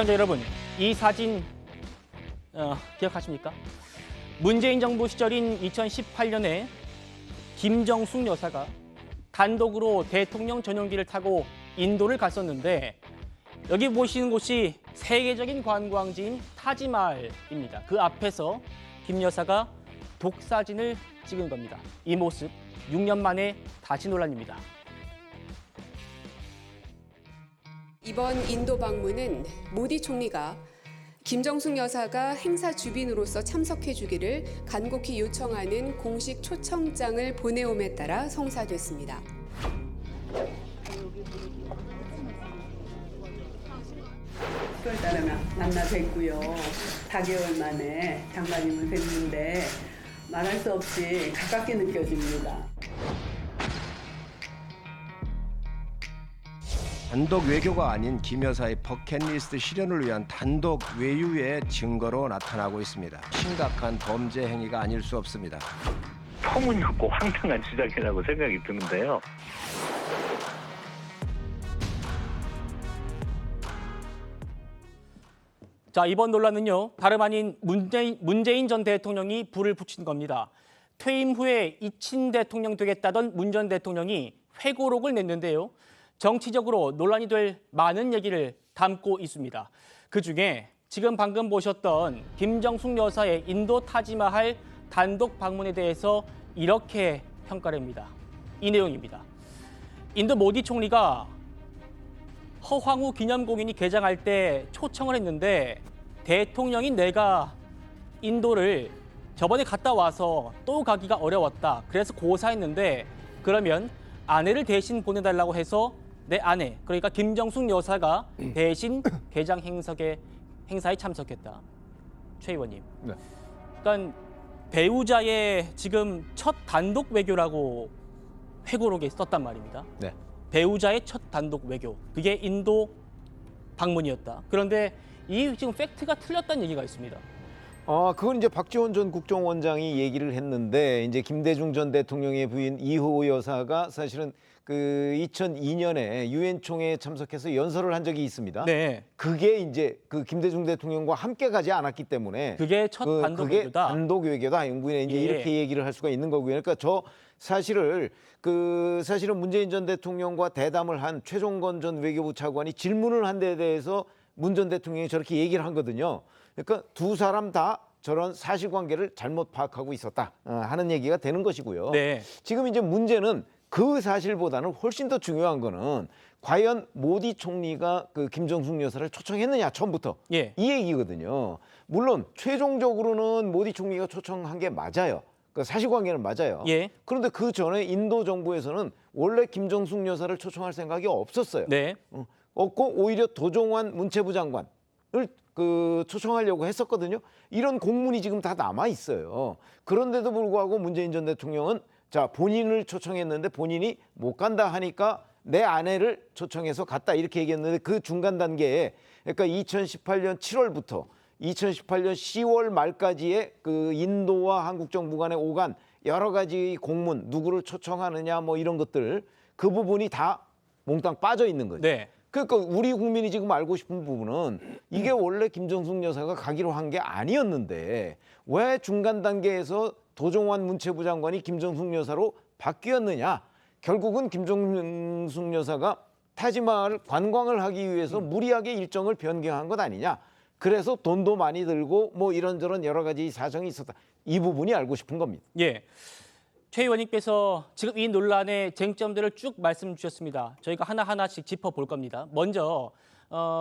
시청자 여러분, 이 사진 기억하십니까? 문재인 정부 시절인 2018년에 김정숙 여사가 단독으로 대통령 전용기를 타고 인도를 갔었는데 여기 보시는 곳이 세계적인 관광지인 타지마할입니다. 그 앞에서 김 여사가 독사진을 찍은 겁니다. 이 모습 6년 만에 다시 논란입니다. 이번 인도 방문은 모디 총리가 김정숙 여사가 행사 주빈으로서 참석해 주기를 간곡히 요청하는 공식 초청장을 보내옴에 따라 성사됐습니다. 그걸 따라 만나 뵙고요. 4개월 만에 장관님을 뵙는데 말할 수 없이 가깝게 느껴집니다. 단독 외교가 아닌 김 여사의 버킷리스트 실현을 위한 단독 외유의 증거로 나타나고 있습니다. 심각한 범죄 행위가 아닐 수 없습니다. 터무니없고 황당한 주장이라고 생각이 드는데요. 자, 이번 논란은요, 다름 아닌 문재인 전 대통령이 불을 붙인 겁니다. 퇴임 후에 이친 대통령 되겠다던 문 전 대통령이 회고록을 냈는데요. 정치적으로 논란이 될 많은 얘기를 담고 있습니다. 그중에 지금 방금 보셨던 김정숙 여사의 인도 타지마할 단독 방문에 대해서 이렇게 평가를 합니다. 이 내용입니다. 인도 모디 총리가 허황우 기념공인이 개장할 때 초청을 했는데 대통령인 내가 인도를 저번에 갔다 와서 또 가기가 어려웠다. 그래서 고사했는데 그러면 아내를 대신 보내달라고 해서 내 아내, 그러니까 김정숙 여사가 대신 개장 행사에 참석했다. 최 의원님. 네. 그러니까 배우자의 지금 첫 단독 외교라고 회고록에 썼단 말입니다. 네. 배우자의 첫 단독 외교. 그게 인도 방문이었다. 그런데 이 지금 팩트가 틀렸다는 얘기가 있습니다. 그건 이제 박지원 전 국정원장이 얘기를 했는데 이제 김대중 전 대통령의 부인 이호 여사가 사실은 그 2002년에 유엔 총회에 참석해서 연설을 한 적이 있습니다. 네. 그게 이제 그 김대중 대통령과 함께 가지 않았기 때문에 그게 첫 단독 그게 외교다. 단독 외교다. 영부인에 이제 예. 이렇게 얘기를 할 수가 있는 거고요. 그러니까 사실은 문재인 전 대통령과 대담을 한 최종건 전 외교부 차관이 질문을 한 데에 대해서 문 전 대통령이 저렇게 얘기를 하거든요. 그러니까 두 사람 다 저런 사실관계를 잘못 파악하고 있었다 하는 얘기가 되는 것이고요. 네. 지금 이제 문제는 그 사실보다는 훨씬 더 중요한 거는 과연 모디 총리가 그 김정숙 여사를 초청했느냐 처음부터 예. 이 얘기거든요. 물론 최종적으로는 모디 총리가 초청한 게 맞아요. 그 사실관계는 맞아요. 예. 그런데 그 전에 인도 정부에서는 원래 김정숙 여사를 초청할 생각이 없었어요. 네. 없고 오히려 도종환 문체부 장관을 초청하려고 했었거든요. 이런 공문이 지금 다 남아 있어요. 그런데도 불구하고 문재인 전 대통령은 본인을 초청했는데 본인이 못 간다 하니까 내 아내를 초청해서 갔다 이렇게 얘기했는데 그 중간 단계에 그러니까 2018년 7월부터 2018년 10월 말까지의 그 인도와 한국 정부 간의 오간 여러 가지 공문 누구를 초청하느냐 뭐 이런 것들 그 부분이 다 몽땅 빠져 있는 거죠. 네. 그러니까 우리 국민이 지금 알고 싶은 부분은 이게 원래 김정숙 여사가 가기로 한 게 아니었는데 왜 중간 단계에서 도종환 문체부 장관이 김정숙 여사로 바뀌었느냐. 결국은 김정숙 여사가 타지마할 관광을 하기 위해서 무리하게 일정을 변경한 것 아니냐. 그래서 돈도 많이 들고 뭐 이런저런 여러 가지 사정이 있었다. 이 부분이 알고 싶은 겁니다. 예. 최 의원님께서 지금 이 논란의 쟁점들을 쭉 말씀 주셨습니다. 저희가 하나하나씩 짚어볼 겁니다. 먼저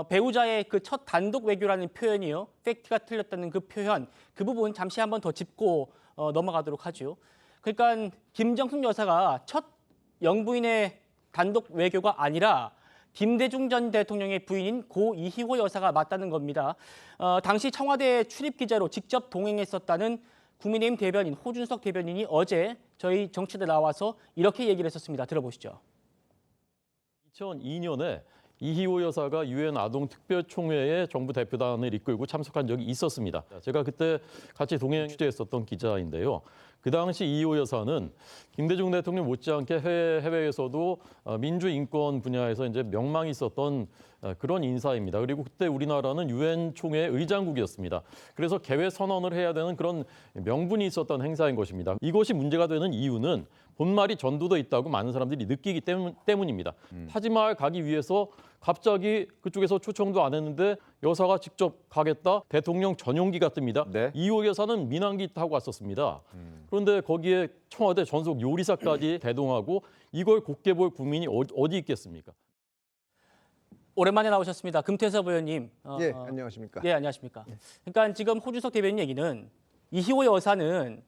배우자의 그 첫 단독 외교라는 표현이요. 팩트가 틀렸다는 그 표현, 그 부분 잠시 한번 더 짚고 넘어가도록 하죠. 그러니까 김정숙 여사가 첫 영부인의 단독 외교가 아니라 김대중 전 대통령의 부인인 고 이희호 여사가 맞다는 겁니다. 당시 청와대 출입 기자로 직접 동행했었다는 국민의힘 대변인 호준석 대변인이 어제 저희 정치대 나와서 이렇게 얘기를 했었습니다. 들어보시죠. 2002년에 이희호 여사가 유엔 아동특별총회에 정부 대표단을 이끌고 참석한 적이 있었습니다. 제가 그때 같이 동행 취재했었던 기자인데요. 그 당시 이희호 여사는 김대중 대통령 못지않게 해외에서도 민주인권 분야에서 이제 명망이 있었던 그런 인사입니다. 그리고 그때 우리나라는 유엔 총회 의장국이었습니다. 그래서 개회 선언을 해야 되는 그런 명분이 있었던 행사인 것입니다. 이것이 문제가 되는 이유는 본말이 전도돼 있다고 많은 사람들이 느끼기 때문입니다. 타지마을 가기 위해서 갑자기 그쪽에서 초청도 안 했는데 여사가 직접 가겠다? 대통령 전용기가 뜹니다. 네. 이호 여사는 민항기 타고 왔었습니다. 그런데 거기에 청와대 전속 요리사까지 대동하고 이걸 곱게 볼 국민이 어디 있겠습니까? 오랜만에 나오셨습니다. 금태섭 의원님. 예, 안녕하십니까? 예, 안녕하십니까. 그러니까 지금 호주석 대변인 얘기는 이희호 여사는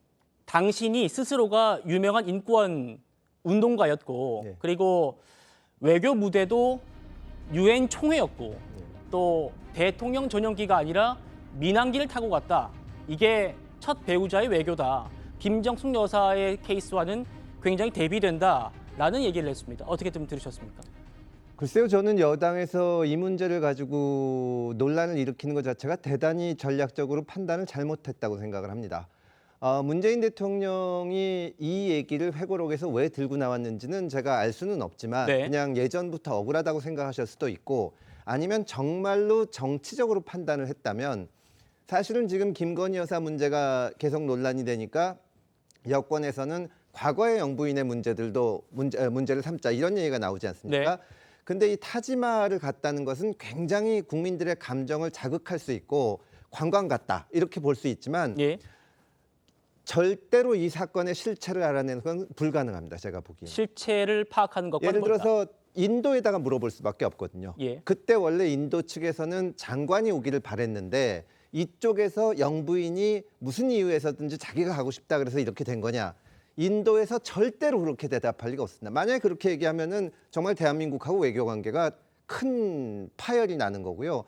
당신이 스스로가 유명한 인권 운동가였고 예. 그리고 외교 무대도 유엔 총회였고 또 대통령 전용기가 아니라 민항기를 타고 갔다. 이게 첫 배우자의 외교다. 김정숙 여사의 케이스와는 굉장히 대비된다라는 얘기를 했습니다. 어떻게 좀 들으셨습니까? 글쎄요, 저는 여당에서 이 문제를 가지고 논란을 일으키는 것 자체가 대단히 전략적으로 판단을 잘못했다고 생각을 합니다. 문재인 대통령이 이 얘기를 회고록에서 왜 들고 나왔는지는 제가 알 수는 없지만 네. 그냥 예전부터 억울하다고 생각하실 수도 있고 아니면 정말로 정치적으로 판단을 했다면 사실은 지금 김건희 여사 문제가 계속 논란이 되니까 여권에서는 과거의 영부인의 문제들도 문제를 삼자 이런 얘기가 나오지 않습니까? 네. 근데 이 타지마할을 갔다는 것은 굉장히 국민들의 감정을 자극할 수 있고 관광 같다 이렇게 볼 수 있지만 예. 절대로 이 사건의 실체를 알아내는 건 불가능합니다. 제가 보기에. 실체를 파악하는 것과 예를 들어서 인도에다가 물어볼 수밖에 없거든요. 예. 그때 원래 인도 측에서는 장관이 오기를 바랬는데 이쪽에서 영부인이 무슨 이유에서든지 자기가 가고 싶다 그래서 이렇게 된 거냐. 인도에서 절대로 그렇게 대답할 리가 없습니다. 만약에 그렇게 얘기하면은 정말 대한민국하고 외교 관계가 큰 파열이 나는 거고요.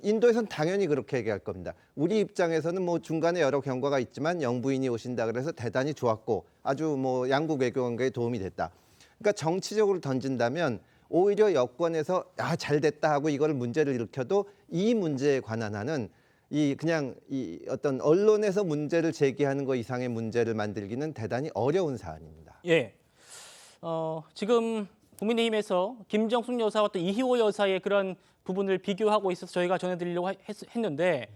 인도에서는 당연히 그렇게 얘기할 겁니다. 우리 입장에서는 뭐 중간에 여러 경과가 있지만 영부인이 오신다 그래서 대단히 좋았고 아주 뭐 양국 외교 관계에 도움이 됐다. 그러니까 정치적으로 던진다면 오히려 여권에서 잘 됐다 하고 이걸 문제를 일으켜도 이 문제에 관한 한은 그냥 어떤 언론에서 문제를 제기하는 것 이상의 문제를 만들기는 대단히 어려운 사안입니다. 예. 지금 국민의힘에서 김정숙 여사와 또 이희호 여사의 그런 부분을 비교하고 있어서 저희가 전해드리려고 했는데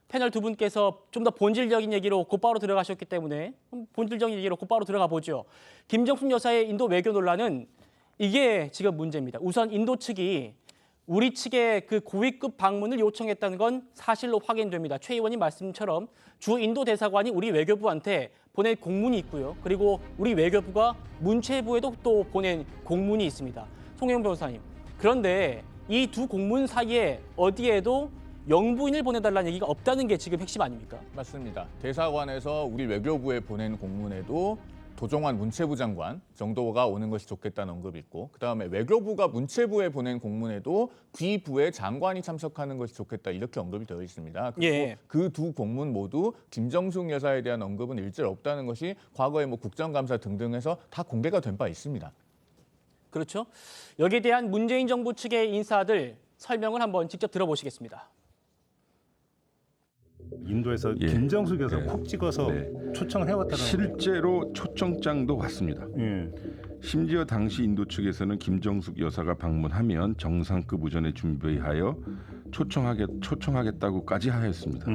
패널 두 분께서 좀 더 본질적인 얘기로 곧바로 들어가셨기 때문에 본질적인 얘기로 곧바로 들어가 보죠. 김정숙 여사의 인도 외교 논란은 이게 지금 문제입니다. 우선 인도 측이 우리 측의 그 고위급 방문을 요청했다는 건 사실로 확인됩니다. 최 의원님 말씀처럼 주 인도 대사관이 우리 외교부한테 보낸 공문이 있고요. 그리고 우리 외교부가 문체부에도 또 보낸 공문이 있습니다. 송혜영 변호사님. 그런데 이 두 공문 사이에 어디에도 영부인을 보내달라는 얘기가 없다는 게 지금 핵심 아닙니까? 맞습니다. 대사관에서 우리 외교부에 보낸 공문에도 도종환 문체부 장관 정도가 오는 것이 좋겠다는 언급이 있고 그다음에 외교부가 문체부에 보낸 공문에도 귀 부의 장관이 참석하는 것이 좋겠다 이렇게 언급이 되어 있습니다. 그리고 예. 그 두 공문 모두 김정숙 여사에 대한 언급은 일절 없다는 것이 과거에 뭐 국정감사 등등해서 다 공개가 된 바 있습니다. 그렇죠. 여기에 대한 문재인 정부 측의 인사들 설명을 한번 직접 들어보시겠습니다. 인도에서 예. 김정숙 여사 네. 콕 찍어서 네. 초청을 해왔다는 실제로 초청장도 왔습니다. 예. 심지어 당시 인도 측에서는 김정숙 여사가 방문하면 정상급 우전에 준비하여 초청하겠다고까지 하였습니다.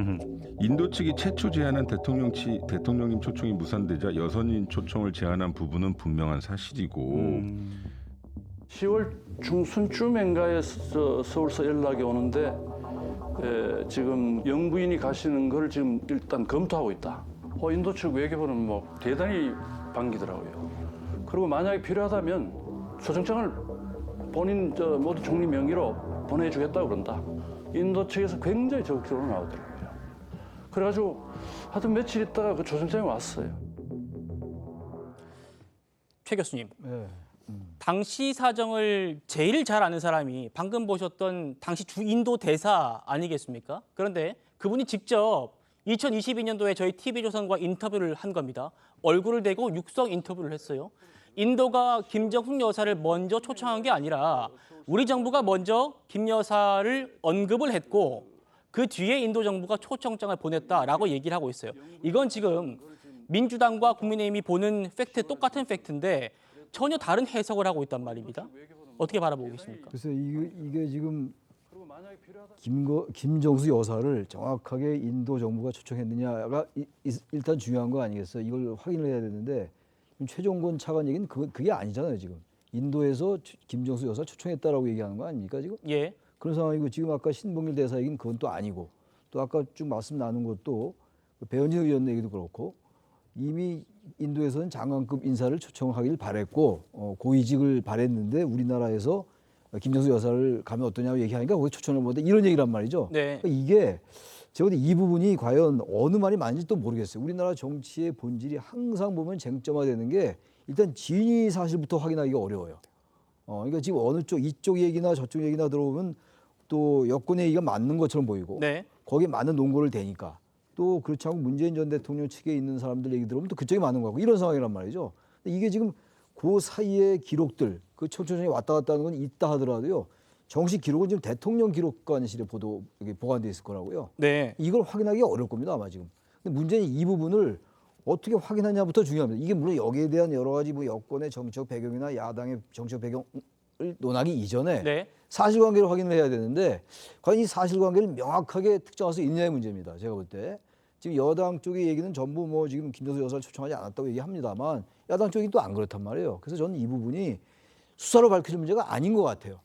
인도 측이 최초 제안한 대통령님 초청이 무산되자 여선인 초청을 제안한 부분은 분명한 사실이고 10월 중순쯤인가에 서울서 연락이 오는데 지금 영부인이 가시는 걸 지금 일단 검토하고 있다. 인도 측 외교부는 뭐 대단히 반기더라고요. 그리고 만약에 필요하다면 초청장을 본인 모두 총리 명의로 보내주겠다고 그런다. 인도 측에서 굉장히 적극적으로 나오더라고요. 그래가지고 하여튼 며칠 있다가 그 초청장이 왔어요. 최 교수님. 당시 사정을 제일 잘 아는 사람이 방금 보셨던 당시 주 인도 대사 아니겠습니까? 그런데 그분이 직접 2022년도에 저희 TV조선과 인터뷰를 한 겁니다. 얼굴을 대고 육성 인터뷰를 했어요. 인도가 김정숙 여사를 먼저 초청한 게 아니라 우리 정부가 먼저 김 여사를 언급을 했고 그 뒤에 인도 정부가 초청장을 보냈다라고 얘기를 하고 있어요. 이건 지금 민주당과 국민의힘이 보는 팩트 똑같은 팩트인데 전혀 다른 해석을 하고 있단 말입니다. 어떻게 바라보고 계십니까? 글쎄 이게 지금 김정수 여사를 정확하게 인도 정부가 초청했느냐가 일단 중요한 거 아니겠어요? 이걸 확인을 해야 되는데 최종권 차관 얘기는 그게 아니잖아요. 지금 인도에서 김정수 여사 초청했다라고 얘기하는 거 아닙니까 지금? 예. 그런 상황이고 지금 아까 신봉길 대사 얘기는 그건 또 아니고 또 아까 쭉 말씀 나눈 것도 배현진 의원 얘기도 그렇고 이미 인도에서는 장관급 인사를 초청하길 바랬고 고위직을 바랬는데 우리나라에서 김정수 여사를 가면 어떠냐고 얘기하니까 왜 초청을 못해 이런 얘기란 말이죠. 네. 그러니까 이게 제가 볼 때 이 부분이 과연 어느 말이 맞는지 또 모르겠어요. 우리나라 정치의 본질이 항상 보면 쟁점화되는 게 일단 진위 사실부터 확인하기가 어려워요. 그러니까 지금 어느 쪽 이쪽 얘기나 저쪽 얘기나 들어보면 또 여권의 얘기가 맞는 것처럼 보이고 네. 거기에 많은 논거를 대니까 또 그렇지 않고 문재인 전 대통령 측에 있는 사람들 얘기 들어보면 또 그쪽이 많은 거고 이런 상황이란 말이죠. 이게 지금 그 사이의 기록들 그 초청장이 왔다 갔다 하는 건 있다 하더라도요. 정식 기록은 지금 대통령 기록관실에 보관돼 있을 거라고요. 네. 이걸 확인하기가 어려울 겁니다 아마 지금. 근데 문제는 이 부분을 어떻게 확인하냐부터 중요합니다. 이게 물론 여기에 대한 여러 가지 뭐 여권의 정치적 배경이나 야당의 정치적 배경을 논하기 이전에 네. 사실관계를 확인을 해야 되는데 과연 이 사실관계를 명확하게 특정할 수 있느냐의 문제입니다. 제가 볼 때. 지금 여당 쪽의 얘기는 전부 뭐 지금 김정수 여사를 초청하지 않았다고 얘기합니다만 야당 쪽이 또 안 그렇단 말이에요. 그래서 저는 이 부분이 수사로 밝혀질 문제가 아닌 것 같아요.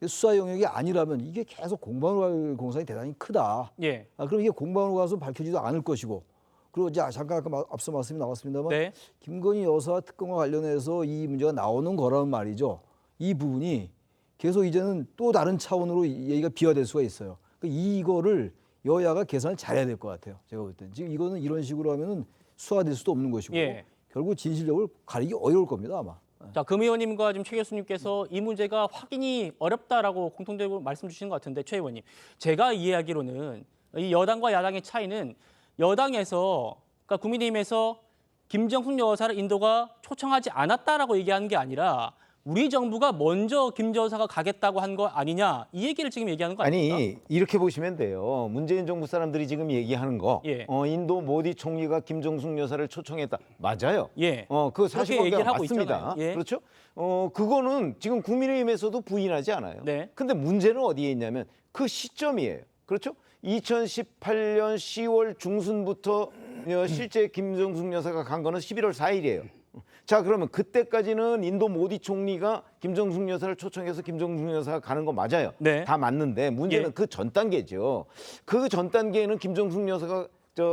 수사 영역이 아니라면 이게 계속 공방으로 갈 공산이 대단히 크다. 예. 그럼 이게 공방으로 가서 밝혀지도 않을 것이고 그리고 이제 잠깐 아까 앞서 말씀이 나왔습니다만 네. 김건희 여사 특검과 관련해서 이 문제가 나오는 거라는 말이죠. 이 부분이 계속 이제는 또 다른 차원으로 얘기가 비화될 수가 있어요. 그러니까 이거를 여야가 계산을 잘해야 될 것 같아요. 제가 볼 때는 지금 이거는 이런 식으로 하면은 수사될 수도 없는 것이고 예. 결국 진실력을 가리기 어려울 겁니다 아마. 자, 금 의원님과 지금 최 교수님께서 이 문제가 확인이 어렵다라고 공통적으로 말씀 주시는 것 같은데 최 의원님, 제가 이해하기로는 이 여당과 야당의 차이는 여당에서 그러니까 국민의힘에서 김정숙 여사를 인도가 초청하지 않았다라고 얘기하는 게 아니라 우리 정부가 먼저 김 여사가 가겠다고 한 거 아니냐 이 얘기를 지금 얘기하는 거 아닙니까? 아니 이렇게 보시면 돼요. 문재인 정부 사람들이 지금 얘기하는 거 예. 인도 모디 총리가 김정숙 여사를 초청했다. 맞아요. 예. 그 사실관계가 얘기를 하고 맞습니다. 있잖아요. 예. 그렇죠? 그거는 지금 국민의힘에서도 부인하지 않아요. 네. 근데 문제는 어디에 있냐면 그 시점이에요. 그렇죠? 2018년 10월 중순부터 실제 김정숙 여사가 간 거는 11월 4일이에요. 자, 그러면 그때까지는 인도 모디 총리가 김정숙 여사를 초청해서 김정숙 여사가 가는 거 맞아요. 네. 다 맞는데 문제는 예. 그 전 단계죠. 그 전 단계에는 김정숙 여사가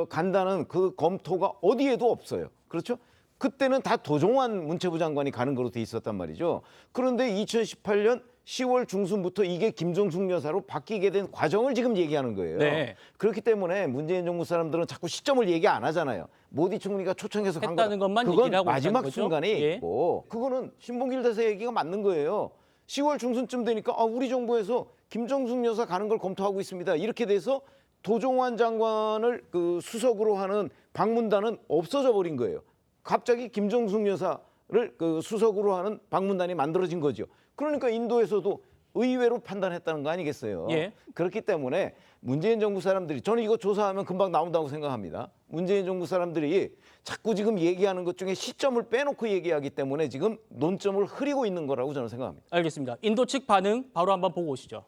간다는 그 검토가 어디에도 없어요. 그렇죠? 그때는 다 도종환 문체부 장관이 가는 거로 돼 있었단 말이죠. 그런데 2018년 10월 중순부터 이게 김정숙 여사로 바뀌게 된 과정을 지금 얘기하는 거예요. 네. 그렇기 때문에 문재인 정부 사람들은 자꾸 시점을 얘기 안 하잖아요. 모디 총리가 초청해서 간 했다는 거다. 것만 그건 얘기를 하고 마지막 있다는 거죠? 순간에 예. 있고 그거는 신봉길 대사 얘기가 맞는 거예요. 10월 중순쯤 되니까 우리 정부에서 김정숙 여사 가는 걸 검토하고 있습니다. 이렇게 돼서 도종환 장관을 그 수석으로 하는 방문단은 없어져 버린 거예요. 갑자기 김정숙 여사를 그 수석으로 하는 방문단이 만들어진 거죠. 그러니까 인도에서도 의외로 판단했다는 거 아니겠어요? 예. 그렇기 때문에 문재인 정부 사람들이 저는 이거 조사하면 금방 나온다고 생각합니다. 문재인 정부 사람들이 자꾸 지금 얘기하는 것 중에 시점을 빼놓고 얘기하기 때문에 지금 논점을 흐리고 있는 거라고 저는 생각합니다. 알겠습니다. 인도 측 반응 바로 한번 보고 오시죠.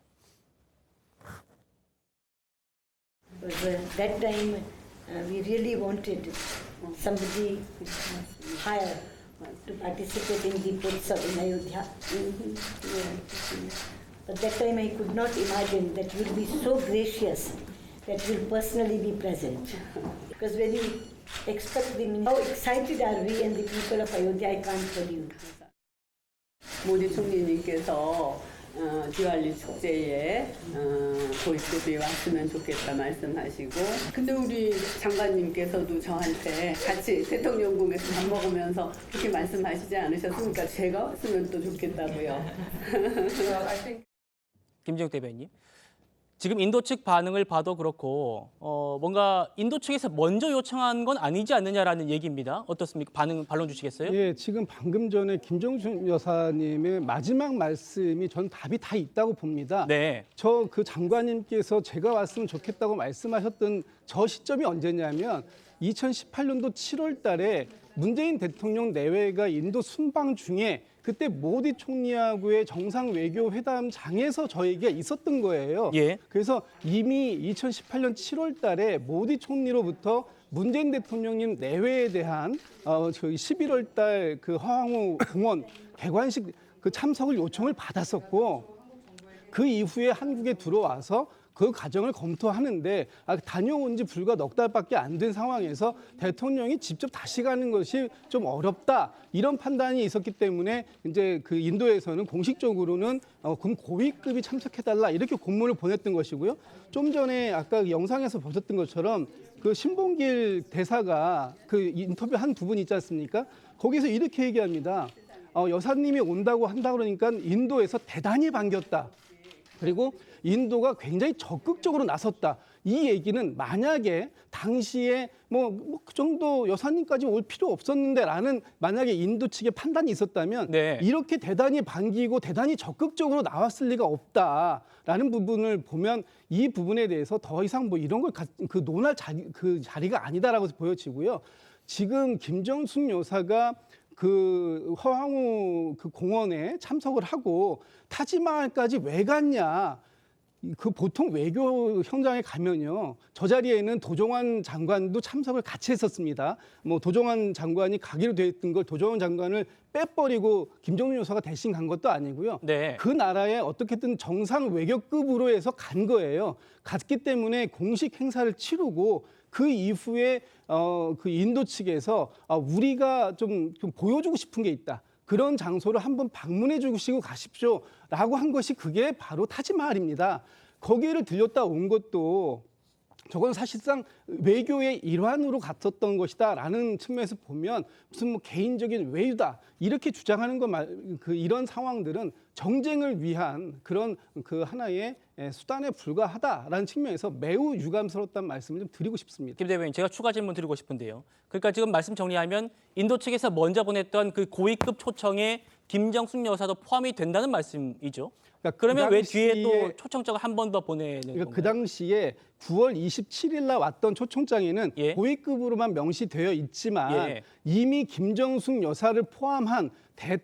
That time we really wanted somebody higher to participate in the Potsav in Ayodhya. But that time I could not imagine that you will be so gracious that you will personally be present. Because when you expect the how excited are we and the people of Ayodhya, I can't tell you. 모디 총리님께서 디왈리 축제에 보이스비 왔으면 좋겠다 말씀하시고 근데 우리 장관님께서도 저한테 같이 대통령궁에서 밥 먹으면서 그렇게 말씀하시지 않으셨습니까? 제가 왔으면 또 좋겠다고요. 김재욱 대변인. 지금 인도 측 반응을 봐도 그렇고 뭔가 인도 측에서 먼저 요청한 건 아니지 않느냐라는 얘기입니다. 어떻습니까? 반론 주시겠어요? 예, 지금 방금 전에 김정숙 여사님의 마지막 말씀이 전 답이 다 있다고 봅니다. 네. 저 그 장관님께서 제가 왔으면 좋겠다고 말씀하셨던 저 시점이 언제냐면 2018년도 7월 달에 문재인 대통령 내외가 인도 순방 중에 그때 모디 총리하고의 정상 외교 회담장에서 저 얘기가 있었던 거예요. 예. 그래서 이미 2018년 7월 달에 모디 총리로부터 문재인 대통령님 내외에 대한 저희 11월 달 그 허황우 공원 개관식 그 참석을 요청을 받았었고, 그 이후에 한국에 들어와서 그 과정을 검토하는데 다녀온 지 불과 넉 달밖에 안 된 상황에서 대통령이 직접 다시 가는 것이 좀 어렵다, 이런 판단이 있었기 때문에 이제 그 인도에서는 공식적으로는 그럼 고위급이 참석해달라 이렇게 공문을 보냈던 것이고요. 좀 전에 아까 영상에서 보셨던 것처럼 그 신봉길 대사가 그 인터뷰 한 부분 있지 않습니까? 거기서 이렇게 얘기합니다. 여사님이 온다고 한다 그러니까 인도에서 대단히 반겼다. 그리고 인도가 굉장히 적극적으로 나섰다. 이 얘기는 만약에 당시에 그 정도 여사님까지 올 필요 없었는데라는 만약에 인도 측의 판단이 있었다면 네. 이렇게 대단히 반기고 대단히 적극적으로 나왔을 리가 없다라는 부분을 보면 이 부분에 대해서 더 이상 뭐 이런 걸 논할 자리가 아니다라고 보여지고요. 지금 김정숙 여사가 그 허황우 그 공원에 참석을 하고 타지마할까지 왜 갔냐? 그 보통 외교 현장에 가면요, 저 자리에는 도종환 장관도 참석을 같이 했었습니다. 뭐 도종환 장관이 가기로 돼 있던 걸 도종환 장관을 빼버리고 김정은 여사가 대신 간 것도 아니고요. 네. 그 나라에 어떻게든 정상 외교급으로 해서 간 거예요. 갔기 때문에 공식 행사를 치르고 그 이후에 그 인도 측에서 우리가 좀 보여주고 싶은 게 있다. 그런 장소를 한번 방문해 주시고 가십시오라고 한 것이 그게 바로 타지마할입니다. 거기를 들렸다 온 것도 저건 사실상 외교의 일환으로 갔었던 것이다라는 측면에서 보면 무슨 뭐 개인적인 외유다 이렇게 주장하는 이런 상황들은 정쟁을 위한 그런 그 하나의 수단에 불과하다라는 측면에서 매우 유감스럽다는 말씀을 좀 드리고 싶습니다. 김 대변인, 제가 추가 질문 드리고 싶은데요. 그러니까 지금 말씀 정리하면 인도 측에서 먼저 보냈던 그 고위급 초청에 김정숙 여사도 포함이 된다는 말씀이죠. 그러니까 그러면 그 왜 뒤에 당시에 또 초청장을 한 번 더 보내는 그러니까 건가요? 그 당시에 9월 27일 날 왔던 초청장에는 예. 고위급으로만 명시되어 있지만 예. 이미 김정숙 여사를 포함한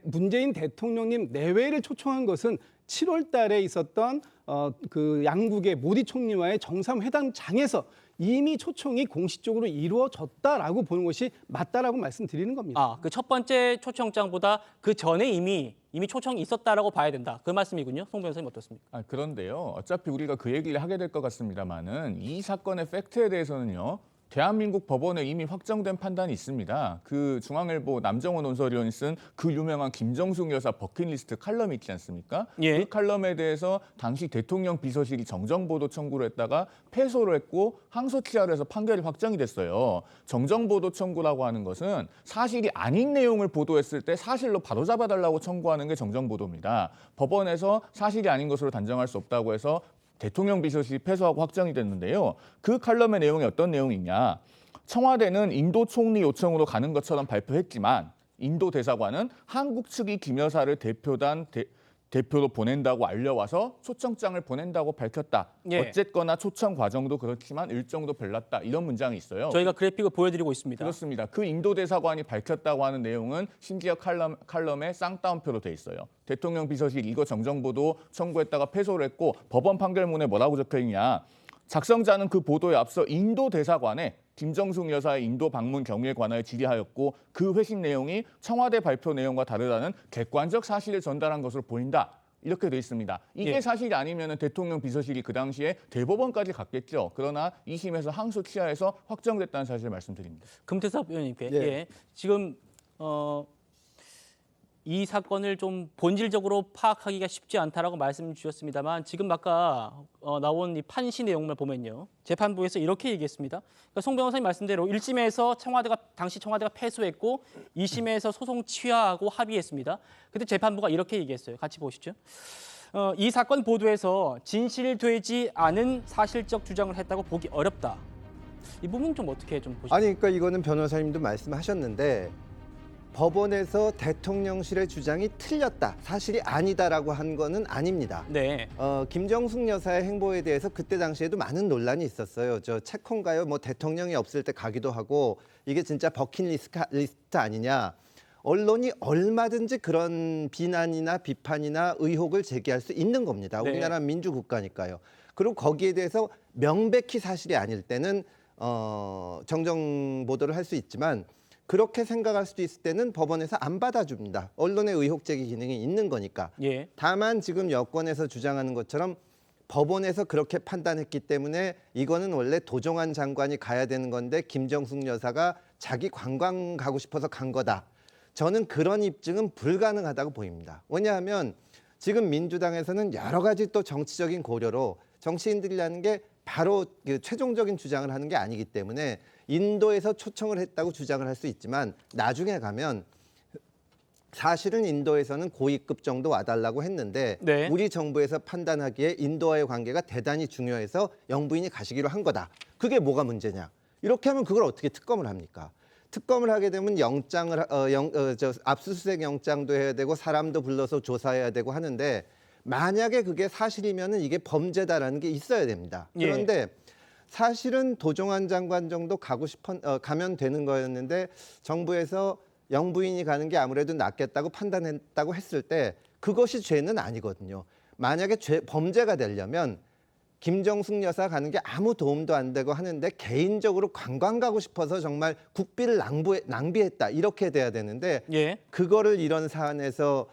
문재인 대통령님 내외를 초청한 것은 7월 달에 있었던 그 양국의 모디 총리와의 정상회담장에서 이미 초청이 공식적으로 이루어졌다라고 보는 것이 맞다라고 말씀드리는 겁니다. 그 첫 번째 초청장보다 그 전에 이미 초청이 있었다라고 봐야 된다. 그 말씀이군요. 송 변호사님 어떻습니까? 그런데요. 어차피 우리가 그 얘기를 하게 될 것 같습니다만은 이 사건의 팩트에 대해서는요. 대한민국 법원에 이미 확정된 판단이 있습니다. 그 중앙일보 남정원 논설위원이 쓴 그 유명한 김정숙 여사 버킷리스트 칼럼 있지 않습니까? 예. 그 칼럼에 대해서 당시 대통령 비서실이 정정보도 청구를 했다가 패소를 했고 항소 취하를 해서 판결이 확정이 됐어요. 정정보도 청구라고 하는 것은 사실이 아닌 내용을 보도했을 때 사실로 바로잡아달라고 청구하는 게 정정보도입니다. 법원에서 사실이 아닌 것으로 단정할 수 없다고 해서 대통령 비서실이 패소하고 확정이 됐는데요. 그 칼럼의 내용이 어떤 내용이냐. 청와대는 인도 총리 요청으로 가는 것처럼 발표했지만 인도 대사관은 한국 측이 김 여사를 대표로 보낸다고 알려와서 초청장을 보낸다고 밝혔다. 예. 어쨌거나 초청 과정도 그렇지만 일정도 별났다. 이런 문장이 있어요. 저희가 그래픽을 보여드리고 있습니다. 그렇습니다. 그 인도 대사관이 밝혔다고 하는 내용은 심지어 칼럼에 쌍따옴표로 돼 있어요. 대통령 비서실 이거 정정보도 청구했다가 패소를 했고 법원 판결문에 뭐라고 적혀 있냐. 작성자는 그 보도에 앞서 인도 대사관에 김정숙 여사의 인도 방문 경위에 관하여 질의하였고 그 회신 내용이 청와대 발표 내용과 다르다는 객관적 사실을 전달한 것으로 보인다. 이렇게 돼 있습니다. 이게 예. 사실이 아니면 대통령 비서실이 그 당시에 대법원까지 갔겠죠. 그러나 2심에서 항소 취하해서 확정됐다는 사실을 말씀드립니다. 금태섭 의원님께 예. 지금 이 사건을 좀 본질적으로 파악하기가 쉽지 않다라고 말씀 주셨습니다만 지금 아까 나온 이 판시 내용을 보면요. 재판부에서 이렇게 얘기했습니다. 그러니까 송 변호사님 말씀대로 1심에서 당시 청와대가 패소했고 2심에서 소송 취하하고 합의했습니다. 그때 재판부가 이렇게 얘기했어요. 같이 보시죠. 이 사건 보도에서 진실되지 않은 사실적 주장을 했다고 보기 어렵다. 이 부분 좀 어떻게 좀 보시죠? 아니 그러니까 이거는 변호사님도 말씀하셨는데 법원에서 대통령실의 주장이 틀렸다, 사실이 아니다라고 한 거는 아닙니다. 네. 김정숙 여사의 행보에 대해서 그때 당시에도 많은 논란이 있었어요. 저 체코인가요? 뭐 대통령이 없을 때 가기도 하고 이게 진짜 버킷리스트 아니냐. 언론이 얼마든지 그런 비난이나 비판이나 의혹을 제기할 수 있는 겁니다. 네. 우리나라 민주국가니까요. 그리고 거기에 대해서 명백히 사실이 아닐 때는 정정 보도를 할 수 있지만 그렇게 생각할 수도 있을 때는 법원에서 안 받아줍니다. 언론의 의혹 제기 기능이 있는 거니까. 예. 다만 지금 여권에서 주장하는 것처럼 법원에서 그렇게 판단했기 때문에 이거는 원래 도종환 장관이 가야 되는 건데 김정숙 여사가 자기 관광 가고 싶어서 간 거다. 저는 그런 입증은 불가능하다고 보입니다. 왜냐하면 지금 민주당에서는 여러 가지 또 정치적인 고려로 정치인들이라는 게 바로 그 최종적인 주장을 하는 게 아니기 때문에 인도에서 초청을 했다고 주장을 할 수 있지만 나중에 가면 사실은 인도에서는 고위급 정도 와달라고 했는데 네. 우리 정부에서 판단하기에 인도와의 관계가 대단히 중요해서 영부인이 가시기로 한 거다. 그게 뭐가 문제냐. 이렇게 하면 그걸 어떻게 특검을 합니까? 특검을 하게 되면 압수수색 영장도 해야 되고 사람도 불러서 조사해야 되고 하는데 만약에 그게 사실이면은 이게 범죄다라는 게 있어야 됩니다. 그런데 사실은 도종환 장관 정도 가면 되는 거였는데 정부에서 영부인이 가는 게 아무래도 낫겠다고 판단했다고 했을 때 그것이 죄는 아니거든요. 만약에 범죄가 되려면 김정숙 여사 가는 게 아무 도움도 안 되고 하는데 개인적으로 관광 가고 싶어서 정말 국비를 낭비했다 이렇게 돼야 되는데 그거를 이런 사안에서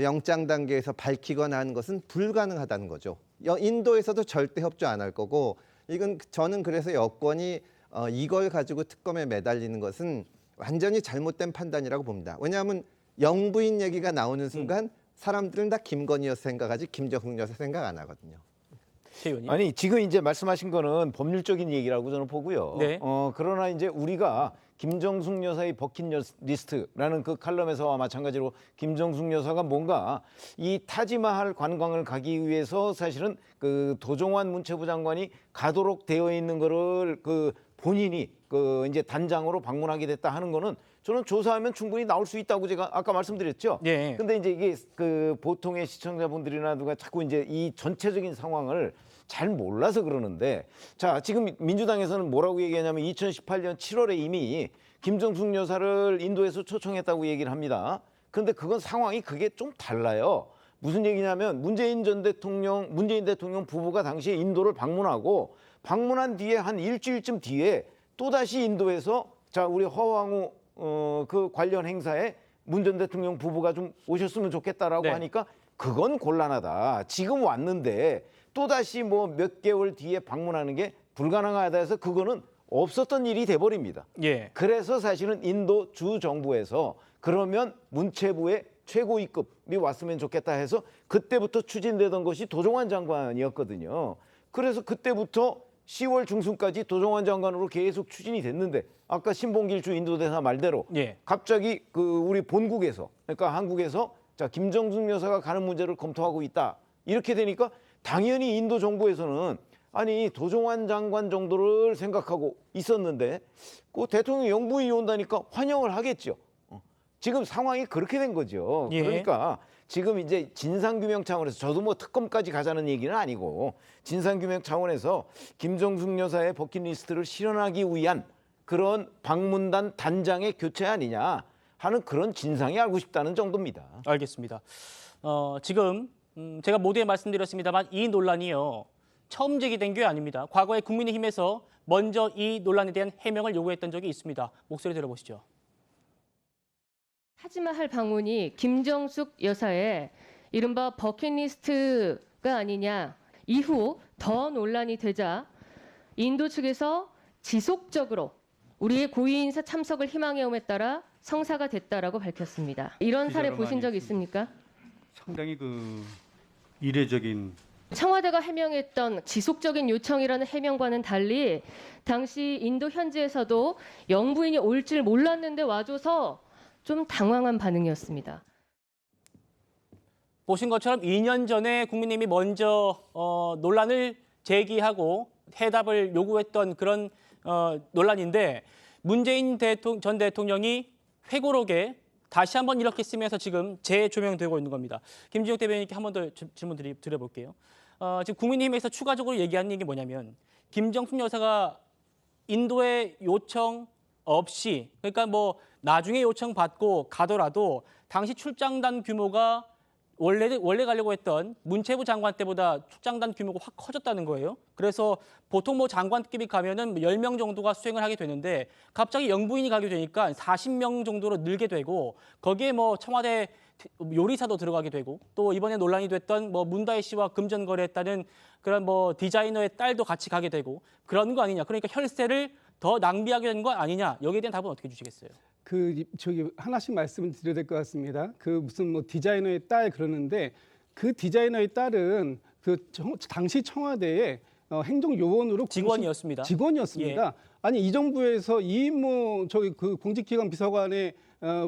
영장 단계에서 밝히거나 하는 것은 불가능하다는 거죠. 인도에서도 절대 협조 안 할 거고 이건 저는 그래서 여권이 이걸 가지고 특검에 매달리는 것은 완전히 잘못된 판단이라고 봅니다. 왜냐하면 영부인 얘기가 나오는 순간 사람들은 다 김건희여사 생각하지 김정숙 여사 생각 안 하거든요. 아니 지금 이제 말씀하신 거는 법률적인 얘기라고 저는 보고요. 네. 그러나 이제 우리가 김정숙 여사의 버킷리스트라는 그 칼럼에서와 마찬가지로 김정숙 여사가 뭔가 이 타지마할 관광을 가기 위해서 사실은 그 도종환 문체부 장관이 가도록 되어 있는 거를 그 본인이 그 이제 단장으로 방문하게 됐다 하는 거는 저는 조사하면 충분히 나올 수 있다고 제가 아까 말씀드렸죠. 예. 근데 이제 이게 그 보통의 시청자분들이나 누가 자꾸 이제 이 전체적인 상황을 잘 몰라서 그러는데 자, 지금 민주당에서는 뭐라고 얘기하냐면 2018년 7월에 이미 김정숙 여사를 인도에서 초청했다고 얘기를 합니다. 근데 그건 상황이 그게 좀 달라요. 무슨 얘기냐면 문재인 대통령 부부가 당시에 인도를 방문하고 방문한 뒤에 한 일주일쯤 뒤에 또다시 인도에서 자, 우리 허황우 그 관련 행사에 문 전 대통령 부부가 좀 오셨으면 좋겠다라고 하니까 그건 곤란하다. 지금 왔는데 또다시 뭐 몇 개월 뒤에 방문하는 게 불가능하다 해서 그거는 없었던 일이 돼버립니다. 그래서 사실은 인도 주 정부에서 그러면 문체부의 최고위급이 왔으면 좋겠다 해서 그때부터 추진되던 것이 도종환 장관이었거든요. 그래서 그때부터 10월 중순까지 도종환 장관으로 계속 추진이 됐는데 아까 신봉길 주 인도대사 말대로 갑자기 그 우리 본국에서 그러니까 한국에서 자, 김정숙 여사가 가는 문제를 검토하고 있다. 이렇게 되니까 당연히 인도 정부에서는 아니 도종환 장관 정도를 생각하고 있었는데 그 대통령 영부인이 온다니까 환영을 하겠죠. 지금 상황이 그렇게 된 거죠. 그러니까 지금 이제 진상규명 차원에서 저도 뭐 특검까지 가자는 얘기는 아니고 진상규명 차원에서 김정숙 여사의 버킷리스트를 실현하기 위한 그런 방문단 단장의 교체 아니냐 하는 그런 진상이 알고 싶다는 정도입니다. 알겠습니다. 지금 제가 모두에 말씀드렸습니다만 이 논란이요. 처음 제기된 게 아닙니다. 과거에 국민의힘에서 먼저 이 논란에 대한 해명을 요구했던 적이 있습니다. 목소리 들어보시죠. 타지마할 방문이 김정숙 여사의 이른바 버킷리스트가 아니냐 이후 더 논란이 되자 인도 측에서 지속적으로 우리의 고위 인사 참석을 희망해옴에 따라 성사가 됐다라고 밝혔습니다. 이런 사례 보신 적 있습니까? 상당히 그 이례적인 청와대가 해명했던 지속적인 요청이라는 해명과는 달리 당시 인도 현지에서도 영부인이 올 줄 몰랐는데 와줘서 좀 당황한 반응이었습니다. 보신 것처럼 2년 전에 국민의힘이 먼저 논란을 제기하고 해답을 요구했던 그런 논란인데 문재인 전 대통령이 회고록에 다시 한번 이렇게 쓰면서 지금 재조명되고 있는 겁니다. 김진욱 대변인께 한 번 더 질문 드려볼게요. 지금 국민의힘에서 추가적으로 얘기하는 게 뭐냐면 김정숙 여사가 인도의 요청 없이, 그러니까 뭐 나중에 요청 받고 가더라도 당시 출장단 규모가 원래 가려고 했던 문체부 장관 때보다 출장단 규모가 확 커졌다는 거예요. 그래서 보통 뭐 장관급이 가면은 10명 정도가 수행을 하게 되는데 갑자기 영부인이 가게 되니까 40명 정도로 늘게 되고 거기에 뭐 청와대 요리사도 들어가게 되고 또 이번에 논란이 됐던 뭐 문다혜 씨와 금전 거래했다는 그런 뭐 디자이너의 딸도 같이 가게 되고 그런 거 아니냐. 그러니까 혈세를 더 낭비하게 된 거 아니냐. 여기에 대한 답은 어떻게 주시겠어요? 저기 하나씩 말씀을 드려야 될 것 같습니다. 그 무슨 뭐 디자이너의 딸 그러는데 그 디자이너의 딸은 당시 청와대의 행정요원으로 직원이었습니다. 직원이었습니다. 예. 아니 이 정부에서 이모 저기 그 공직기관 비서관의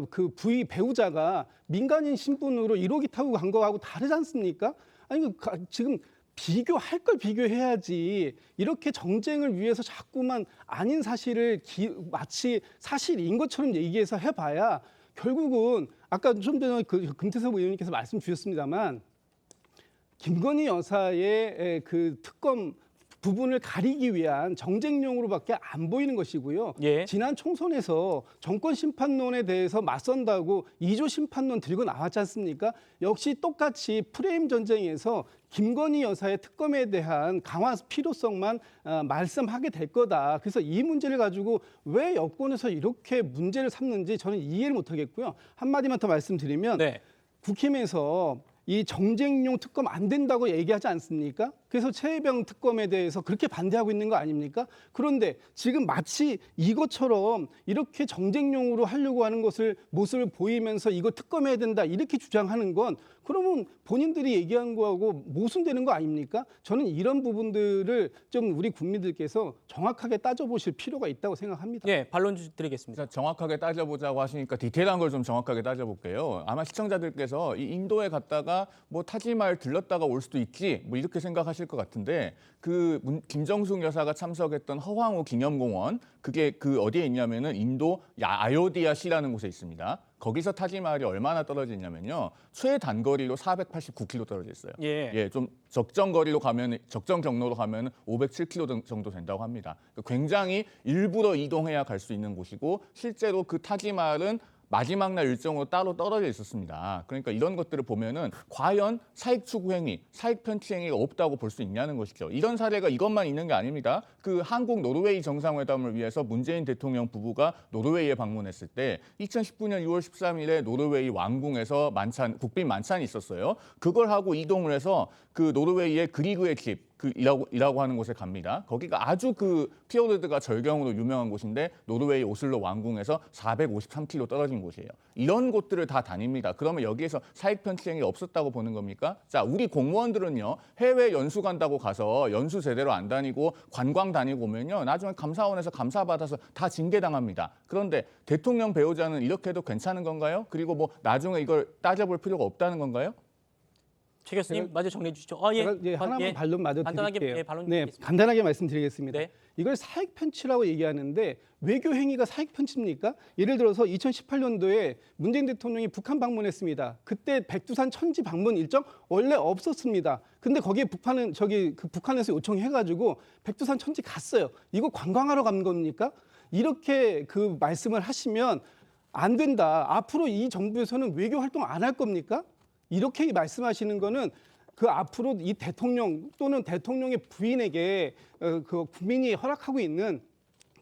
그 부의 배우자가 민간인 신분으로 1호기 타고 간 거하고 다르지 않습니까? 아니 지금 비교할 걸 비교해야지 이렇게 정쟁을 위해서 자꾸만 아닌 사실을 마치 사실인 것처럼 얘기해서 해봐야 결국은 아까 좀 전에 그 금태섭 의원님께서 말씀 주셨습니다만 김건희 여사의 그 특검 부분을 가리기 위한 정쟁용으로밖에 안 보이는 것이고요. 예. 지난 총선에서 정권 심판론에 대해서 맞선다고 2조 심판론 들고 나왔지 않습니까? 역시 똑같이 프레임 전쟁에서 김건희 여사의 특검에 대한 강화 필요성만 말씀하게 될 거다. 그래서 이 문제를 가지고 왜 여권에서 이렇게 문제를 삼는지 저는 이해를 못하겠고요. 한마디만 더 말씀드리면 네. 국힘에서 이 정쟁용 특검 안 된다고 얘기하지 않습니까? 그래서 최혜병 특검에 대해서 그렇게 반대하고 있는 거 아닙니까? 그런데 지금 마치 이것처럼 이렇게 정쟁용으로 하려고 하는 모습을 보이면서 이거 특검해야 된다 이렇게 주장하는 건 그러면 본인들이 얘기한 거하고 모순되는 거 아닙니까? 저는 이런 부분들을 좀 우리 국민들께서 정확하게 따져보실 필요가 있다고 생각합니다. 예, 반론 드리겠습니다. 정확하게 따져보자고 하시니까 디테일한 걸 좀 정확하게 따져볼게요. 아마 시청자들께서 이 인도에 갔다가 뭐 타지마을 들렀다가 올 수도 있지 뭐 이렇게 생각하실 것 같은데 김정숙 여사가 참석했던 허황우 기념공원 그게 어디에 있냐면은 인도 아요디아시라는 곳에 있습니다. 거기서 타지마을이 얼마나 떨어져 있냐면요. 최단거리로 489km 떨어져 있어요. 예. 좀 적정 경로로 가면 507km 정도 된다고 합니다. 굉장히 일부러 이동해야 갈 수 있는 곳이고 실제로 그 타지마을은 마지막 날 일정으로 따로 떨어져 있었습니다. 그러니까 이런 것들을 보면은 과연 사익 추구 행위, 사익 편취 행위가 없다고 볼 수 있냐는 것이죠. 이런 사례가 이것만 있는 게 아닙니다. 그 한국 노르웨이 정상회담을 위해서 문재인 대통령 부부가 노르웨이에 방문했을 때 2019년 6월 13일에 노르웨이 왕궁에서 국빈 만찬이 있었어요. 그걸 하고 이동을 해서 그 노르웨이의 그리그의 집 이라고 하는 곳에 갑니다. 거기가 아주 그 피어르드가 절경으로 유명한 곳인데 노르웨이 오슬로 왕궁에서 453km 떨어진 곳이에요. 이런 곳들을 다 다닙니다. 그러면 여기에서 사익 편취행위 없었다고 보는 겁니까? 자, 우리 공무원들은요. 해외 연수 간다고 가서 연수 제대로 안 다니고 관광 다니고 오면요. 나중에 감사원에서 감사받아서 다 징계당합니다. 그런데 대통령 배우자는 이렇게 해도 괜찮은 건가요? 그리고 뭐 나중에 이걸 따져볼 필요가 없다는 건가요? 최 교수님 마저 정리해 주시죠. 하나만 반론 마저 간단하게 드릴게요. 반론 네, 드리겠습니다. 간단하게 말씀드리겠습니다. 네. 이걸 사익 편취라고 얘기하는데 외교 행위가 사익 편취입니까? 예를 들어서 2018년도에 문재인 대통령이 북한 방문했습니다. 그때 백두산 천지 방문 일정 원래 없었습니다. 근데 거기에 북한에서 요청해가지고 백두산 천지 갔어요. 이거 관광하러 간 겁니까? 이렇게 그 말씀을 하시면 안 된다. 앞으로 이 정부에서는 외교 활동 안 할 겁니까? 이렇게 말씀하시는 거는 그 앞으로 이 대통령 또는 대통령의 부인에게 그 국민이 허락하고 있는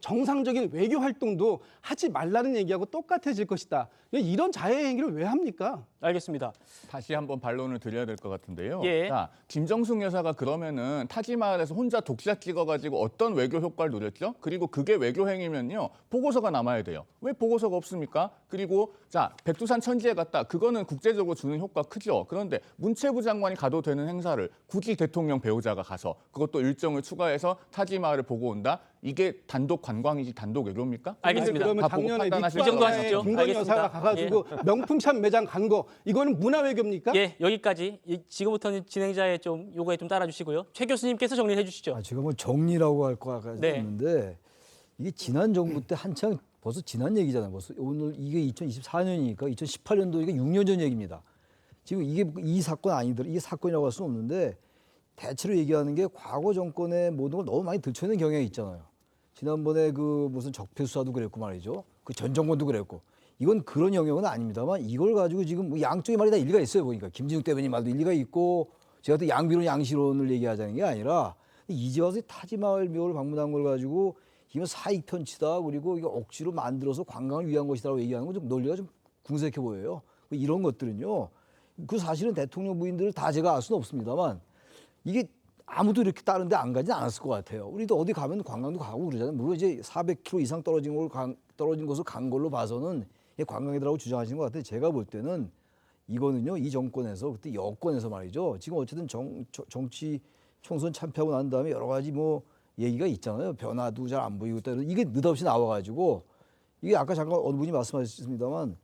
정상적인 외교 활동도 하지 말라는 얘기하고 똑같아질 것이다. 이런 자해 행위를 왜 합니까? 알겠습니다. 다시 한번 반론을 드려야 될 것 같은데요. 예. 자, 김정숙 여사가 그러면은 타지마을에서 혼자 독샷 찍어가지고 어떤 외교 효과를 누렸죠? 그리고 그게 외교 행위면요. 보고서가 남아야 돼요. 왜 보고서가 없습니까? 그리고 자, 백두산 천지에 갔다. 그거는 국제적으로 주는 효과 크죠. 그런데 문체부 장관이 가도 되는 행사를 굳이 대통령 배우자가 가서 그것도 일정을 추가해서 타지마을을 보고 온다. 이게 단독 관광이지 단독 외교입니까? 알겠습니다. 그러면 작년에 정도 김건희 여사가 가가지고 명품샵 매장 간 거 이거는 문화 외교입니까? 예, 여기까지. 지금부터는 진행자의 좀 요구에 좀 따라주시고요. 최 교수님께서 정리해 주시죠. 제가 뭐 정리라고 할 것 같았는데 이게 지난 정부 때 한창 벌써 지난 얘기잖아요. 벌써 오늘 이게 2024년이니까 2018년도니까 6년 전 얘기입니다. 지금 이게 이 사건 아니더라. 이게 사건이라고 할 수는 없는데 대체로 얘기하는 게 과거 정권의 모든 걸 너무 많이 들춰내는 경향이 있잖아요. 지난번에 그 무슨 적폐수사도 그랬고 말이죠. 그 전 정권도 그랬고. 이건 그런 영역은 아닙니다만 이걸 가지고 지금 뭐 양쪽의 말이 다 일리가 있어요. 보니까 김진욱 대변인 말도 일리가 있고 제가 또 양비론 양시론을 얘기하자는 게 아니라 이제 와서 타지마을 묘를 방문한 걸 가지고 이건 사익 편취다 그리고 이거 억지로 만들어서 관광을 위한 것이다라고 얘기하는 건 좀 논리가 좀 궁색해 보여요. 이런 것들은요. 그 사실은 대통령 부인들을 다 제가 알 수는 없습니다만 이게 아무도 이렇게 다른 데 안 가진 않았을 것 같아요. 우리도 어디 가면 관광도 가고 그러잖아요. 물론 이제 400km 이상 떨어진 곳을 간 걸로 봐서는 관광이라고 주장하시는 것 같아요. 제가 볼 때는 이거는요. 이 정권에서 그때 여권에서 말이죠. 지금 어쨌든 정치 총선 참패하고 난 다음에 여러 가지 뭐 얘기가 있잖아요. 변화도 잘 안 보이고 있다. 이게 느닷없이 나와가지고 이게 아까 잠깐 어느 분이 말씀하셨습니다만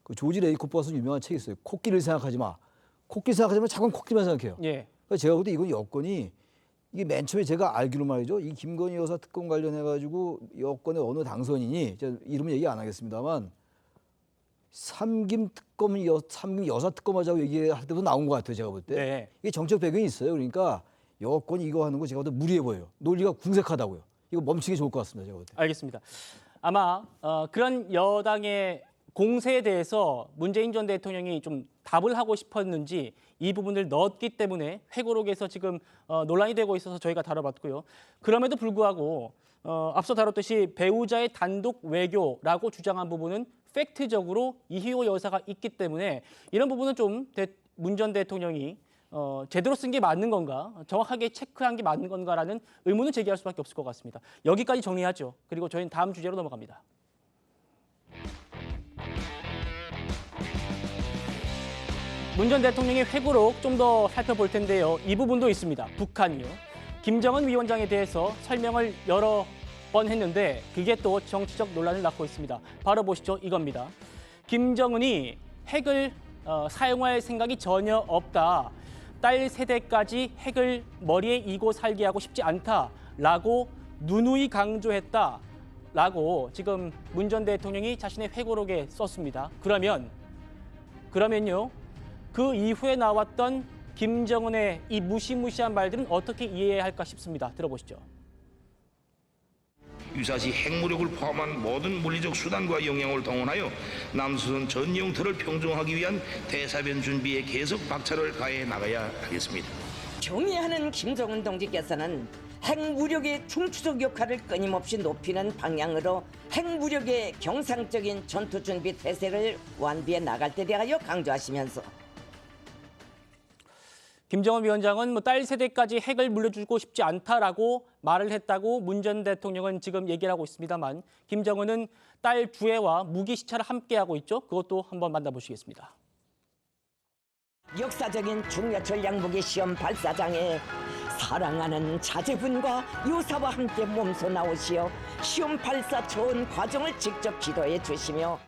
그 조지 레이코프가 쓴 유명한 책이 있어요. 코끼리를 생각하지 마. 코끼리 생각하지 마. 자꾸 코끼리만 생각해요. 예. 그러니까 제가 볼 때 이건 여건이 이게 맨 처음에 제가 알기로 말이죠. 이 김건희 여사 특검 관련해가지고 여권의 어느 당선인이 제가 이름은 얘기 안 하겠습니다만 삼김 여사 특검하자고 얘기할 때도 나온 것 같아요. 제가 볼 때. 네. 이게 정책 배경이 있어요. 그러니까 여권이 이거 하는 거 제가 볼 때 무리해 보여요. 논리가 궁색하다고요. 이거 멈추기 좋을 것 같습니다. 제가 볼 때. 알겠습니다. 아마 그런 여당의 공세에 대해서 문재인 전 대통령이 좀 답을 하고 싶었는지 이 부분을 넣었기 때문에 회고록에서 지금 논란이 되고 있어서 저희가 다뤄봤고요. 그럼에도 불구하고 앞서 다뤘듯이 배우자의 단독 외교라고 주장한 부분은 팩트적으로 이희호 여사가 있기 때문에 이런 부분은 좀 문 전 대통령이 제대로 쓴 게 맞는 건가, 정확하게 체크한 게 맞는 건가라는 의문을 제기할 수밖에 없을 것 같습니다. 여기까지 정리하죠. 그리고 저희는 다음 주제로 넘어갑니다. 문 전 대통령의 회고록 좀 더 살펴볼 텐데요. 이 부분도 있습니다. 북한이요. 김정은 위원장에 대해서 설명을 여러 번 했는데 그게 또 정치적 논란을 낳고 있습니다. 바로 보시죠. 이겁니다. 김정은이 핵을 사용할 생각이 전혀 없다. 딸 세대까지 핵을 머리에 이고 살게 하고 싶지 않다라고 누누이 강조했다라고 지금 문 전 대통령이 자신의 회고록에 썼습니다. 그러면요. 그 이후에 나왔던 김정은의 이 무시무시한 말들은 어떻게 이해해야 할까 싶습니다. 들어보시죠. 유사시 핵무력을 포함한 모든 물리적 수단과 역량을 동원하여 남조선 전 영토를 평정하기 위한 대사변 준비에 계속 박차를 가해 나가야 하겠습니다. 경의하는 김정은 동지께서는 핵무력의 중추적 역할을 끊임없이 높이는 방향으로 핵무력의 경상적인 전투준비 태세를 완비해 나갈 때 대하여 강조하시면서 김정은 위원장은 딸 세대까지 핵을 물려주고 싶지 않다라고 말을 했다고 문 전 대통령은 지금 얘기를 하고 있습니다만 김정은은 딸 부애와 무기 시찰을 함께하고 있죠. 그것도 한번 만나보시겠습니다. 역사적인 중요 전략무기 시험 발사장에 사랑하는 자제분과 요사와 함께 몸소 나오시어 시험 발사 전 과정을 직접 지도해 주시며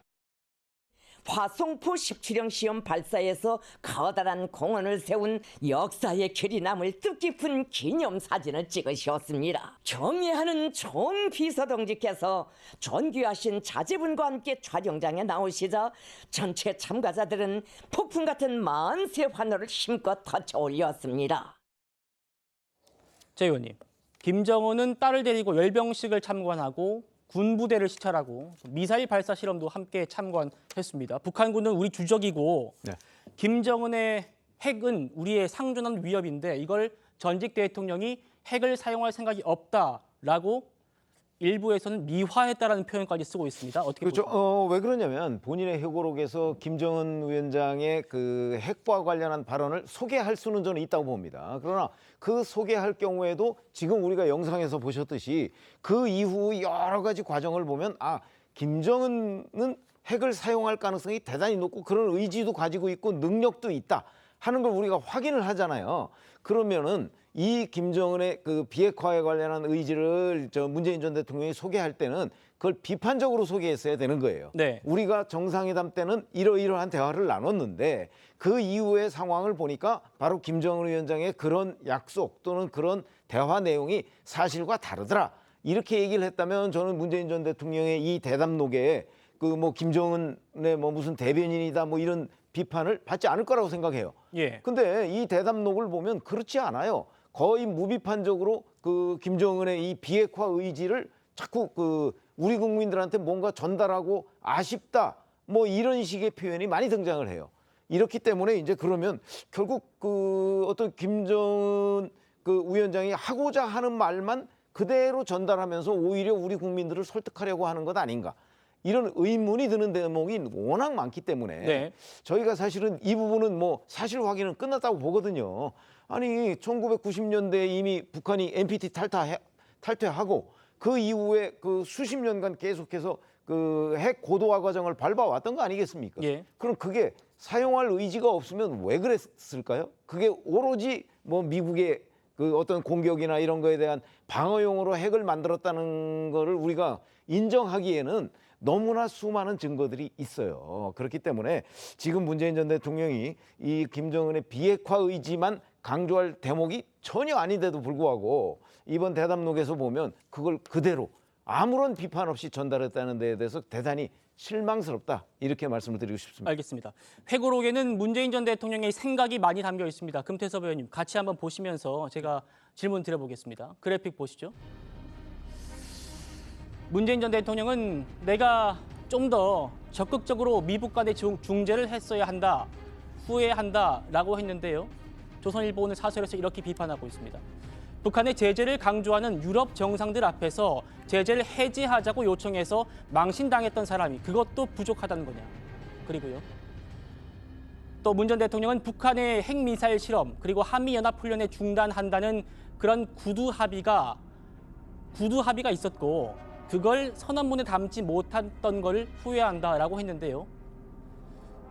화성포 17형 시험 발사에서 커다란 공헌을 세운 역사의 길이 남을 뜻깊은 기념사진을 찍으셨습니다. 경의하는 전 비서동지께서 존귀하신 자제분과 함께 촬영장에 나오시자 전체 참가자들은 폭풍 같은 만세 환호를 힘껏 터쳐 올렸습니다. 자, 의원님. 김정은은 딸을 데리고 열병식을 참관하고 군부대를 시찰하고 미사일 발사 실험도 함께 참관했습니다. 북한군은 우리 주적이고 김정은의 핵은 우리의 상존한 위협인데 이걸 전직 대통령이 핵을 사용할 생각이 없다라고 일부에서는 미화했다라는 표현까지 쓰고 있습니다. 어떻게 그렇죠. 보십니까? 왜 그러냐면 본인의 회고록에서 김정은 위원장의 그 핵과 관련한 발언을 소개할 수는 저는 있다고 봅니다. 그러나 그 소개할 경우에도 지금 우리가 영상에서 보셨듯이 그 이후 여러 가지 과정을 보면 김정은은 핵을 사용할 가능성이 대단히 높고 그런 의지도 가지고 있고 능력도 있다 하는 걸 우리가 확인을 하잖아요. 그러면은 이 김정은의 그 비핵화에 관련한 의지를 문재인 전 대통령이 소개할 때는 그걸 비판적으로 소개했어야 되는 거예요. 네. 우리가 정상회담 때는 이러이러한 대화를 나눴는데 그 이후의 상황을 보니까 바로 김정은 위원장의 그런 약속 또는 그런 대화 내용이 사실과 다르더라. 이렇게 얘기를 했다면 저는 문재인 전 대통령의 이 대담록에 그 뭐 김정은의 뭐 무슨 대변인이다 뭐 이런 비판을 받지 않을 거라고 생각해요. 예. 근데 이 대담록을 보면 그렇지 않아요. 거의 무비판적으로 그 김정은의 이 비핵화 의지를 자꾸 그 우리 국민들한테 뭔가 전달하고 아쉽다 뭐 이런 식의 표현이 많이 등장을 해요. 이렇기 때문에 이제 그러면 결국 그 어떤 김정은 그 위원장이 하고자 하는 말만 그대로 전달하면서 오히려 우리 국민들을 설득하려고 하는 것 아닌가. 이런 의문이 드는 대목이 워낙 많기 때문에 네. 저희가 사실은 이 부분은 뭐 사실 확인은 끝났다고 보거든요. 아니 1990년대에 이미 북한이 NPT 탈퇴하고 그 이후에 그 수십 년간 계속해서 그 핵 고도화 과정을 밟아왔던 거 아니겠습니까? 예. 그럼 그게 사용할 의지가 없으면 왜 그랬을까요? 그게 오로지 뭐 미국의 그 어떤 공격이나 이런 거에 대한 방어용으로 핵을 만들었다는 거를 우리가 인정하기에는 너무나 수많은 증거들이 있어요. 그렇기 때문에 지금 문재인 전 대통령이 이 김정은의 비핵화 의지만 강조할 대목이 전혀 아닌데도 불구하고 이번 대담록에서 보면 그걸 그대로 아무런 비판 없이 전달했다는 데에 대해서 대단히 실망스럽다 이렇게 말씀을 드리고 싶습니다. 알겠습니다. 회고록에는 문재인 전 대통령의 생각이 많이 담겨 있습니다. 금태섭 의원님 같이 한번 보시면서 제가 질문 드려보겠습니다. 그래픽 보시죠. 문재인 전 대통령은 내가 좀 더 적극적으로 미국 간의 중재를 했어야 한다, 후회한다라고 했는데요. 조선일보 오늘 사설에서 이렇게 비판하고 있습니다. 북한의 제재를 강조하는 유럽 정상들 앞에서 제재를 해제하자고 요청해서 망신당했던 사람이 그것도 부족하다는 거냐. 그리고요. 또 문 전 대통령은 북한의 핵미사일 실험 그리고 한미연합훈련을 중단한다는 그런 구두 합의가 있었고 그걸 선언문에 담지 못했던 걸 후회한다라고 했는데요.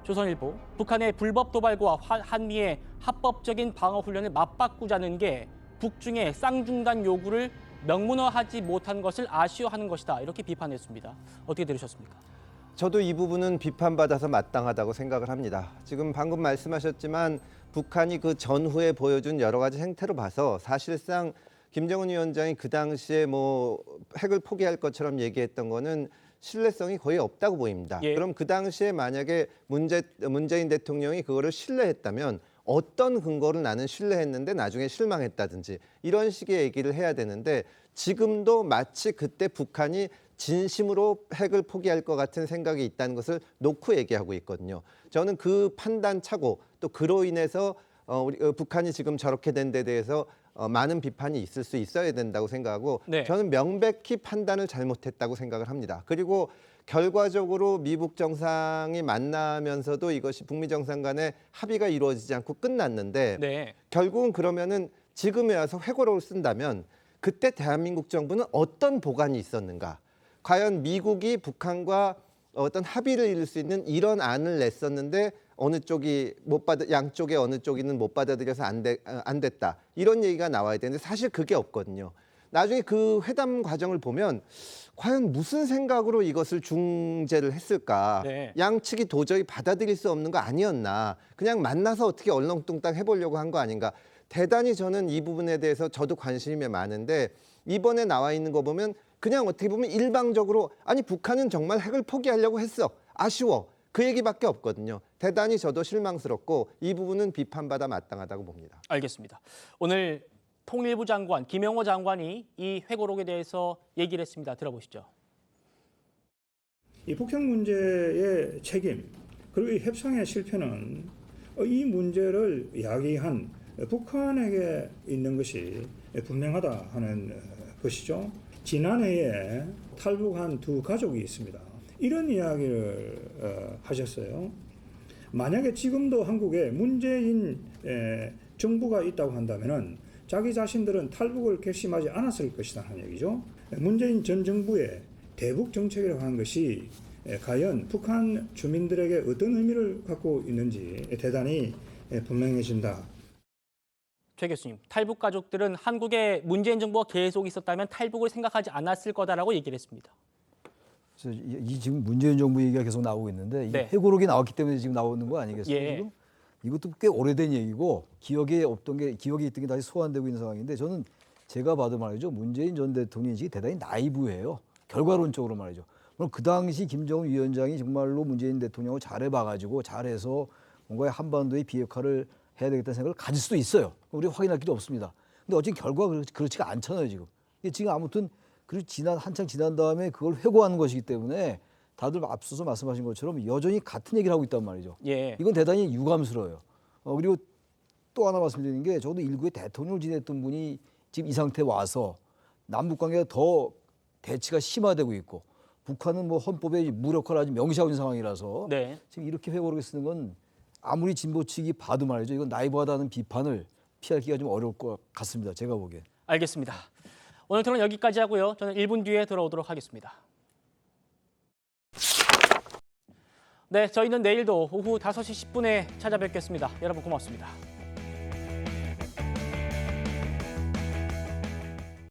조선일보, 북한의 불법 도발과 한미의 합법적인 방어훈련을 맞바꾸자는 게 북중의 쌍중단 요구를 명문화하지 못한 것을 아쉬워하는 것이다. 이렇게 비판했습니다. 어떻게 들으셨습니까? 저도 이 부분은 비판받아서 마땅하다고 생각을 합니다. 지금 방금 말씀하셨지만 북한이 그 전후에 보여준 여러 가지 행태로 봐서 사실상 김정은 위원장이 그 당시에 뭐 핵을 포기할 것처럼 얘기했던 거는 신뢰성이 거의 없다고 보입니다. 예. 그럼 그 당시에 만약에 문재인 대통령이 그거를 신뢰했다면 어떤 근거로 나는 신뢰했는데 나중에 실망했다든지 이런 식의 얘기를 해야 되는데 지금도 마치 그때 북한이 진심으로 핵을 포기할 것 같은 생각이 있다는 것을 놓고 얘기하고 있거든요. 저는 그 판단차고 또 그로 인해서 북한이 지금 저렇게 된 데 대해서 많은 비판이 있을 수 있어야 된다고 생각하고 네. 저는 명백히 판단을 잘못했다고 생각을 합니다. 그리고 결과적으로 미국 정상이 만나면서도 이것이 북미 정상 간의 합의가 이루어지지 않고 끝났는데 네. 결국은 그러면은 지금에 와서 회고록을 쓴다면 그때 대한민국 정부는 어떤 보관이 있었는가? 과연 미국이 북한과 어떤 합의를 이룰 수 있는 이런 안을 냈었는데 어느 쪽이 양쪽의 어느 쪽이는 못 받아들여서 안 됐다. 이런 얘기가 나와야 되는데 사실 그게 없거든요. 나중에 그 회담 과정을 보면 과연 무슨 생각으로 이것을 중재를 했을까? 네. 양측이 도저히 받아들일 수 없는 거 아니었나? 그냥 만나서 어떻게 얼렁뚱땅 해보려고 한 거 아닌가? 대단히 저는 이 부분에 대해서 저도 관심이 많은데 이번에 나와 있는 거 보면 그냥 어떻게 보면 일방적으로 아니 북한은 정말 핵을 포기하려고 했어. 아쉬워. 그 얘기밖에 없거든요. 대단히 저도 실망스럽고 이 부분은 비판받아 마땅하다고 봅니다. 알겠습니다. 오늘 통일부 장관 김영호 장관이 이 회고록에 대해서 얘기를 했습니다. 들어보시죠. 이 북핵 문제의 책임 그리고 이 협상의 실패는 이 문제를 야기한 북한에게 있는 것이 분명하다 하는 것이죠. 지난해에 탈북한 두 가족이 있습니다. 이런 이야기를 하셨어요. 만약에 지금도 한국에 문재인 정부가 있다고 한다면은 자기 자신들은 탈북을 결심하지 않았을 것이다 하는 얘기죠. 문재인 전 정부의 대북 정책이라고 하는 것이 과연 북한 주민들에게 어떤 의미를 갖고 있는지 대단히 분명해진다. 최 교수님, 탈북 가족들은 한국에 문재인 정부가 계속 있었다면 탈북을 생각하지 않았을 거다라고 얘기를 했습니다. 이 지금 문재인 정부 얘기가 계속 나오고 있는데 네. 이 회고록이 나왔기 때문에 지금 나오는 거 아니겠습니까? 예. 지금? 이것도 꽤 오래된 얘기고 기억에 있던 게 다시 소환되고 있는 상황인데 저는 제가 봐도 말이죠. 문재인 전 대통령 인식이 대단히 나이브해요. 결과론적으로 말이죠. 물론 그 당시 김정은 위원장이 정말로 문재인 대통령을 잘해봐가지고 잘해서 뭔가 한반도의 비핵화를 해야 되겠다는 생각을 가질 수도 있어요. 우리 확인할 길이 없습니다. 근데 어쨌든 결과가 그렇지가 않잖아요, 지금. 이게 지금 아무튼 그리고 한창 지난 다음에 그걸 회고하는 것이기 때문에 다들 앞서서 말씀하신 것처럼 여전히 같은 얘기를 하고 있단 말이죠. 예. 이건 대단히 유감스러워요. 그리고 또 하나 말씀드리는 게 적어도 일국의 대통령을 지냈던 분이 지금 이 상태에 와서 남북 관계가 더 대치가 심화되고 있고 북한은 뭐 헌법에 무력화를 아주 명시하고 있는 상황이라서 네. 지금 이렇게 회고록에 쓰는 건 아무리 진보 측이 봐도 말이죠. 이건 나이브하다는 비판을 피하기가 좀 어려울 것 같습니다. 제가 보기엔. 알겠습니다. 오늘 토론 여기까지 하고요. 저는 1분 뒤에 돌아오도록 하겠습니다. 네, 저희는 내일도 오후 5시 10분에 찾아뵙겠습니다. 여러분 고맙습니다.